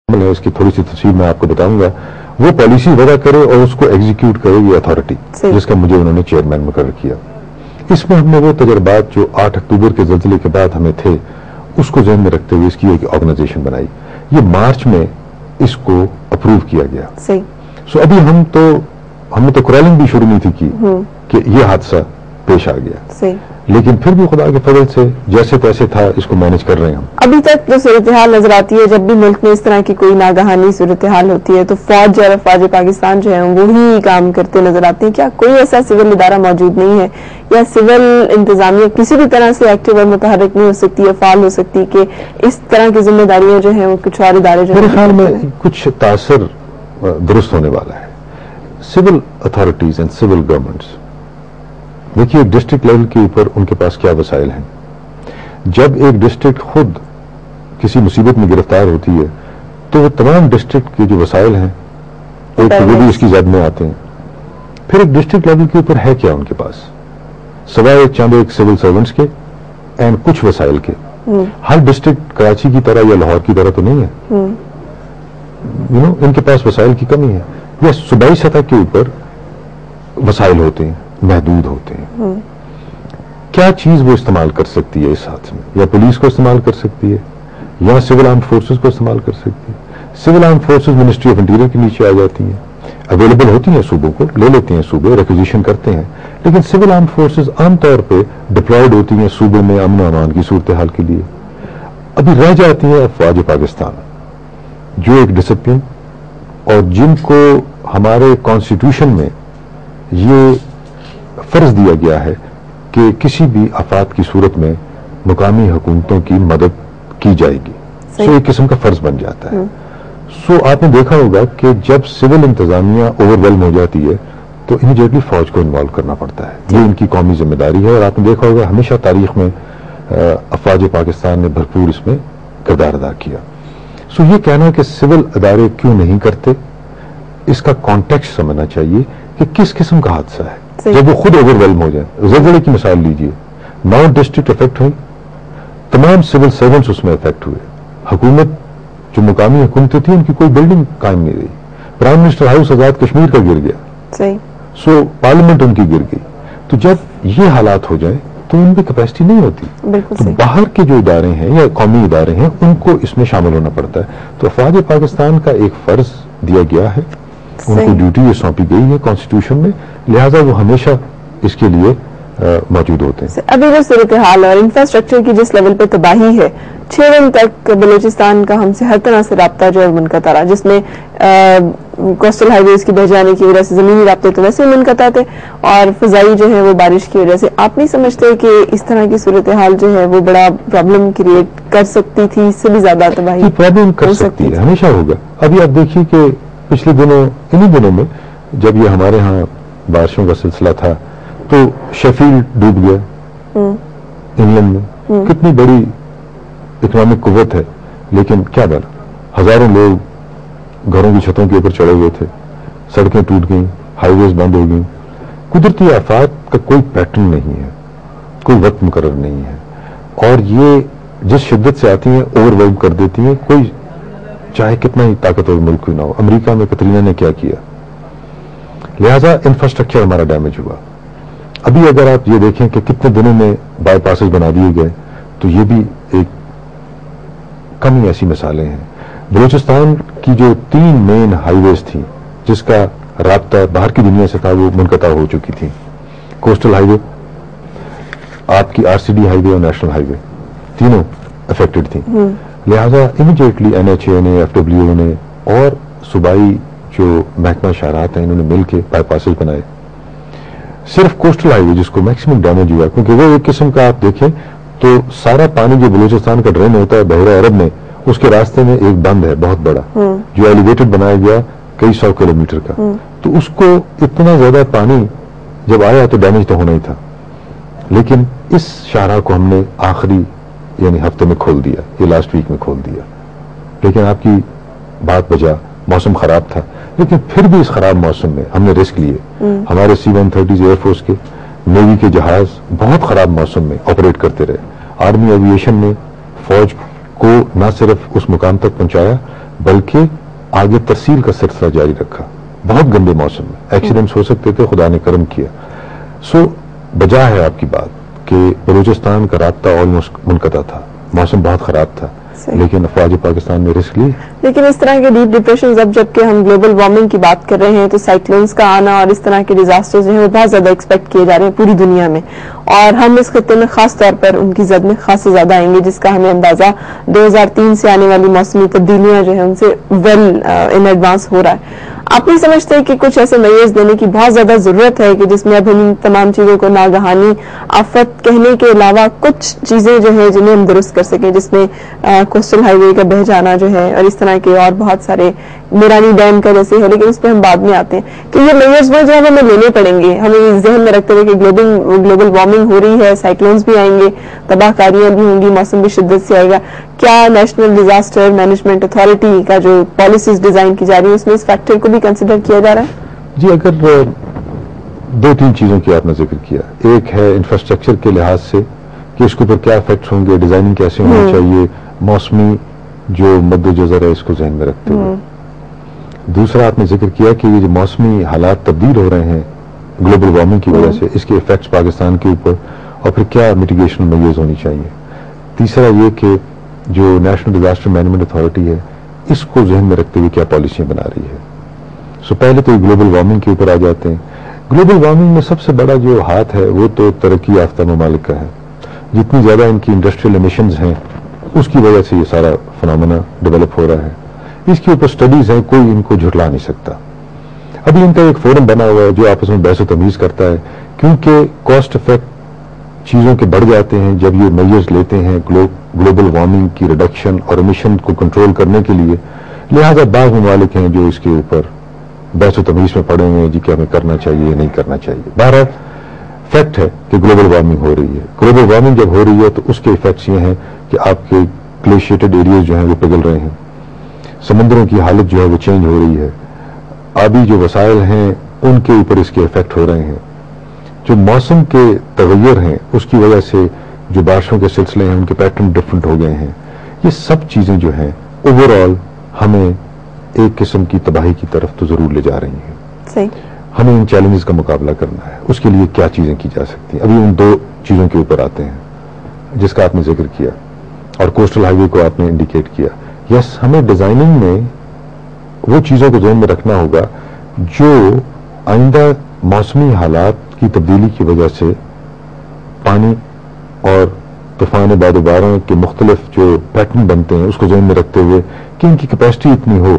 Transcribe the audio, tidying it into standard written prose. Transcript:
ہے اس کی تھوڑی سی تفصیل میں آپ کو بتاؤں گا. وہ پالیسی وضع کرے اور اس کو ایگزیکیوٹ کرے یہ اتھارٹی جس کا مجھے انہوں نے چیئرمین مقرر کیا. اس میں ہم نے وہ تجربات جو 8 اکتوبر کے زلزلے کے بعد ہمیں تھے اس کو ذہن میں رکھتے ہوئے اس کی ایک آرگنائزیشن بنائی. یہ مارچ میں اس کو اپروو کیا گیا. سو ابھی ہم نے تو کرالنگ بھی شروع نہیں تھی کی کہ یہ حادثہ پیش آ گیا, لیکن پھر بھی خدا کے فضل سے جیسے تیسے تھا اس کو مینج کر رہے ہیں ہم. ابھی تک جو صورتحال نظر آتی ہے جب بھی ملک میں اس طرح کی کوئی ناگہانی صورتحال ہوتی ہے تو فوج اور افواج پاکستان جو ہے وہی کام کرتے نظر آتے ہیں. کیا کوئی ایسا سول ادارہ موجود نہیں ہے یا سول انتظامیہ کسی بھی طرح سے ایکٹیو اور متحرک نہیں ہو سکتی یا فعال ہو سکتی کہ اس طرح کی ذمہ داریاں جو ہیں وہ کچھ اور ادارے جو میرے خیال میں کچھ تاثر درست ہونے والا ہے. Civil authorities and civil governments, دیکھیے ڈسٹرکٹ لیول کے اوپر ان کے پاس کیا وسائل ہیں. جب ایک ڈسٹرکٹ خود کسی مصیبت میں گرفتار ہوتی ہے تو وہ تمام ڈسٹرکٹ کے جو وسائل ہیں وہ بھی اس کی زد میں آتے ہیں. پھر ایک ڈسٹرکٹ لیول کے اوپر ہے کیا ان کے پاس سوائے چند ایک سول سرونٹس کے اینڈ کچھ وسائل کے. ہر ڈسٹرکٹ کراچی کی طرح یا لاہور کی طرح تو نہیں ہے. ان کے پاس وسائل کی کمی ہے. یا صوبائی سطح کے اوپر وسائل ہوتے ہیں, محدود ہوتے ہیں. کیا چیز وہ استعمال کر سکتی ہے اس حادثے میں؟ یا پولیس کو استعمال کر سکتی ہے یا سول آرمڈ فورسز کو استعمال کر سکتی ہے. Civil armed forces ministry of interior کے نیچے آ جاتی ہیں, اویلیبل ہوتی ہیں صوبوں کو, لے لیتے ہیں صوبے, ریکوزیشن کرتے ہیں. لیکن سول آرمڈ فورسز عام طور پہ ڈپلائیڈ ہوتی ہیں صوبے میں امن و امان کی صورتحال کے لیے. ابھی رہ جاتی ہیں افواج پاکستان جو ایک ڈسپلن اور جن کو ہمارے کانسٹیٹیوشن میں یہ فرض دیا گیا ہے کہ کسی بھی آفات کی صورت میں مقامی حکومتوں کی مدد کی جائے گی. سو ایک قسم کا فرض بن جاتا ہے. سو آپ نے دیکھا ہوگا کہ جب سول انتظامیہ اوور ویلم ہو جاتی ہے تو امیڈیٹلی فوج کو انوالو کرنا پڑتا ہے. یہ ان کی قومی ذمہ داری ہے اور آپ نے دیکھا ہوگا ہمیشہ تاریخ میں افواج پاکستان نے بھرپور اس میں کردار ادا کیا. سو یہ کہنا کہ سول ادارے کیوں نہیں کرتے, اس کا کانٹیکسٹ سمجھنا چاہیے کہ کس قسم کا حادثہ ہے. جب وہ خود اوور ویلم ہو جائیں, زلزلے کی مثال لیجئے, 9 ڈسٹرکٹ افیکٹ ہوئی, تمام سول سرونٹس اس میں افیکٹ ہوئے. حکومت جو مقامی حکومتیں تھیں ان کی کوئی بلڈنگ قائم نہیں رہی. Prime minister house Azad Kashmir کا گر گیا. سو پارلیمنٹ ان کی گر گئی. تو جب یہ حالات ہو جائیں تو ان میں کیپیسٹی نہیں ہوتی. تو باہر کے جو ادارے ہیں یا قومی ادارے ہیں ان کو اس میں شامل ہونا پڑتا ہے. تو افواج پاکستان کا ایک فرض دیا گیا ہے, ان کو ڈیوٹی یہ سونپی گئی ہے کانسٹیٹیوشن میں, لہٰذا وہ ہمیشہ اس کے لیے موجود ہوتے ہیں. ابھی جو صورتحال اور انفراسٹرکچر کی جس لیول پہ تباہی ہے 6 دن تک بلوچستان کا ہم سے ہر طرح سے رابطہ جو ہے منقطع رہا, جس میں کوسٹل ہائی ویز کی بہ جانے کی وجہ سے زمینی رابطے تو ویسے منقطع تھے اور فضائی جو ہے وہ بارش کی وجہ سے. آپ نہیں سمجھتے کہ اس طرح کی صورتحال جو ہے وہ بڑا پرابلم کریٹ کر سکتی تھی, اس سے بھی زیادہ تباہی پرابلم کر سکتی ہے, ہمیشہ ہوگا. ابھی آپ دیکھیے کہ پچھلے دنوں انہی دنوں میں جب یہ ہمارے ہاں بارشوں کا سلسلہ تھا تو شیفیلڈ ڈوب گیا انگلینڈ میں. کتنی بڑی اکنامک قوت ہے لیکن کیا ڈر, ہزاروں لوگ گھروں کی چھتوں کے اوپر چڑھے ہوئے تھے, سڑکیں ٹوٹ گئیں, ہائی ویز بند ہو گئیں. قدرتی آفات کا کوئی پیٹرن نہیں ہے, کوئی وقت مقرر نہیں ہے, اور یہ جس شدت سے آتی ہیں اوور ویلم کر دیتی ہیں, کوئی چاہے کتنا ہی طاقتور ملک کوئی نہ ہو. امریکہ میں کترینہ نے کیا کیا, لہذا انفراسٹرکچر ہمارا ڈیمیج ہوا. ابھی اگر آپ یہ دیکھیں کہ کتنے دنوں میں بائی پاسز بنا دیے گئے تو یہ بھی ایک کم ہی ایسی مثالیں ہیں. بلوچستان کی جو 3 مین ہائی ویز تھیں جس کا رابطہ باہر کی دنیا سے تھا وہ منقطع ہو چکی تھی. کوسٹل ہائی وے, آپ کی RCD ہائی وے اور نیشنل ہائی وے, تینوں افیکٹڈ تھیں. لہذا امیڈیٹلی NHA نے, FWO نے اور صوبائی جو محکمہ شاہراہات ہیں انہوں نے مل کے بائی پاسز بنائے. صرف کوسٹل ہائی وے جس کو میکسیمم ڈیمیج ہوا, کیونکہ وہ ایک قسم کا آپ دیکھیں تو سارا پانی جو بلوچستان کا ڈرین ہوتا ہے بحیرہ عرب میں, اس کے راستے میں ایک بند ہے بہت بڑا جو ایلیویٹڈ بنایا گیا کئی 100 کلومیٹر کا. تو اس کو اتنا زیادہ پانی جب آیا تو ڈیمیج تو ہونا ہی تھا, لیکن اس شاہراہ کو ہم نے آخری یعنی ہفتے میں کھول دیا, یہ لاسٹ ویک میں کھول دیا. لیکن آپ کی بات بجا, موسم خراب تھا, لیکن پھر بھی اس خراب موسم میں ہم نے رسک لیے. ہمارے C-130 ایئر فورس کے, نیوی کے جہاز بہت خراب موسم میں آپریٹ کرتے رہے. آرمی ایویشن نے فوج کو نہ صرف اس مقام تک پہنچایا بلکہ آگے ترسیل کا سلسلہ جاری رکھا. بہت گندے موسم میں ایکسیڈنٹس ہو سکتے تھے, خدا نے کرم کیا. سو بجا ہے آپ کی بات کہ بلوچستان کا رابطہ آلموسٹ منقطع تھا, موسم بہت خراب تھا, لیکن افواج پاکستان نے رسک لی. لیکن اس طرح کے ڈیپ ڈپریشنز اب جبکہ ہم گلوبل وارمنگ کی بات کر رہے ہیں تو سائیکلونز کا آنا اور اس طرح کے ڈیزاسٹرز جو ہیں وہ بہت زیادہ ایکسپیکٹ کیے جا رہے ہیں پوری دنیا میں, اور ہم اس خطے میں خاص طور پر ان کی زد میں خاصے زیادہ آئیں گے, جس کا ہمیں اندازہ 2003 سے آنے والی موسمی تبدیلیاں جو ہیں ان سے ویل ان ایڈوانس ہو رہا ہے. آپ نہیں سمجھتے کہ کچھ ایسے میئرز دینے کی بہت زیادہ ضرورت ہے کہ جس میں اب ہم ان تمام چیزوں کو ناگہانی آفت کہنے کے علاوہ کچھ چیزیں جو ہیں جنہیں ہم درست کر سکیں, جس میں کوسٹل ہائی وے کا بہہ جانا جو ہے اور اس طرح کے اور بہت سارے میرانی ڈیم کا جیسے ہے, لیکن اس پہ ہم بعد میں آتے ہیں کہ یہ میئرز وہ جو ہے ہمیں لینے پڑیں گے, ہمیں ذہن میں رکھتے ہوئے کہ گلوبل وارمنگ ہو رہی ہے, سائیکلونز بھی آئیں گے, تباہ کاریاں بھی ہوں گی, موسم بھی شدت سے آئے گا. کیا نیشنل ڈیزاسٹر مینجمنٹ اتھارٹی کا جو پالیسیز ڈیزائن کی جا رہی ہے اس میں اس فیکٹر کو بھی کنسیڈر کیا جا رہا ہے؟ جی, اگر 2-3 چیزوں کی آپ نے ذکر کیا, ایک ہے انفراسٹرکچر کے لحاظ سے کہ اس کے اوپر کیا افیکٹس ہوں گے, ڈیزائننگ کیسے ہونی چاہیے, موسمی جو مد جزر ہے اس کو ذہن میں رکھتے ہوئے. دوسرا آپ نے ذکر کیا کہ یہ جو موسمی حالات تبدیل ہو رہے ہیں گلوبل وارمنگ کی وجہ سے, اس کے افیکٹس پاکستان کے اوپر اور پھر کیا میٹیگیشن میجرز ہونی چاہیے. تیسرا یہ کہ جو نیشنل ڈیزاسٹر مینجمنٹ اتھارٹی ہے اس کو ذہن میں رکھتے ہوئے کیا پالیسیاں بنا رہی ہے. سو پہلے تو گلوبل وارمنگ کے اوپر آ جاتے ہیں. گلوبل وارمنگ میں سب سے بڑا جو ہاتھ ہے وہ تو ترقی یافتہ ممالک کا ہے. جتنی زیادہ ان کی انڈسٹریل ایمیشنز ہیں اس کی وجہ سے یہ سارا فنامنا ڈیولپ ہو رہا ہے. اس کے اوپر سٹڈیز ہیں, کوئی ان کو جھٹلا نہیں سکتا. ابھی ان کا ایک فورم بنا ہوا ہے جو آپس میں بحث و تمیز کرتا ہے, کیونکہ کاسٹ افیکٹ چیزوں کے بڑھ جاتے ہیں جب یہ میجرز لیتے ہیں گلوبل وارمنگ کی ریڈکشن اور ایمیشن کو کنٹرول کرنے کے لیے. لہذا بعض ممالک ہیں جو اس کے اوپر بحث و تمیز میں پڑے ہوئے ہیں جی کہ ہمیں کرنا چاہیے یا نہیں کرنا چاہیے. بہرحال فیکٹ ہے کہ گلوبل وارمنگ ہو رہی ہے. گلوبل وارمنگ جب ہو رہی ہے تو اس کے ایفیکٹس یہ ہیں کہ آپ کے گلیشیٹڈ ایریاز جو ہیں وہ پگھل رہے ہیں, سمندروں کی حالت جو ہے وہ چینج ہو رہی ہے, آبی جو وسائل ہیں ان کے اوپر اس کے ایفیکٹ ہو رہے ہیں, جو موسم کے تغیر ہیں اس کی وجہ سے جو بارشوں کے سلسلے ہیں ان کے پیٹرن ڈفرنٹ ہو گئے ہیں. یہ سب چیزیں جو ہیں اوور آل ہمیں ایک قسم کی تباہی کی طرف تو ضرور لے جا رہی ہیں. صحیح. ہمیں ان چیلنجز کا مقابلہ کرنا ہے. اس کے لیے کیا چیزیں کی جا سکتی ہیں, ابھی ان 2 چیزوں کے اوپر آتے ہیں جس کا آپ نے ذکر کیا اور کوسٹل ہائی وے کو آپ نے انڈیکیٹ کیا. یس, ہمیں ڈیزائننگ میں وہ چیزوں کو ذہن میں رکھنا ہوگا جو آئندہ موسمی حالات کی تبدیلی کی وجہ سے پانی اور طوفان باد و باران کے مختلف جو پیٹرن بنتے ہیں اس کو ذہن میں رکھتے ہوئے کہ ان کی کیپیسٹی اتنی ہو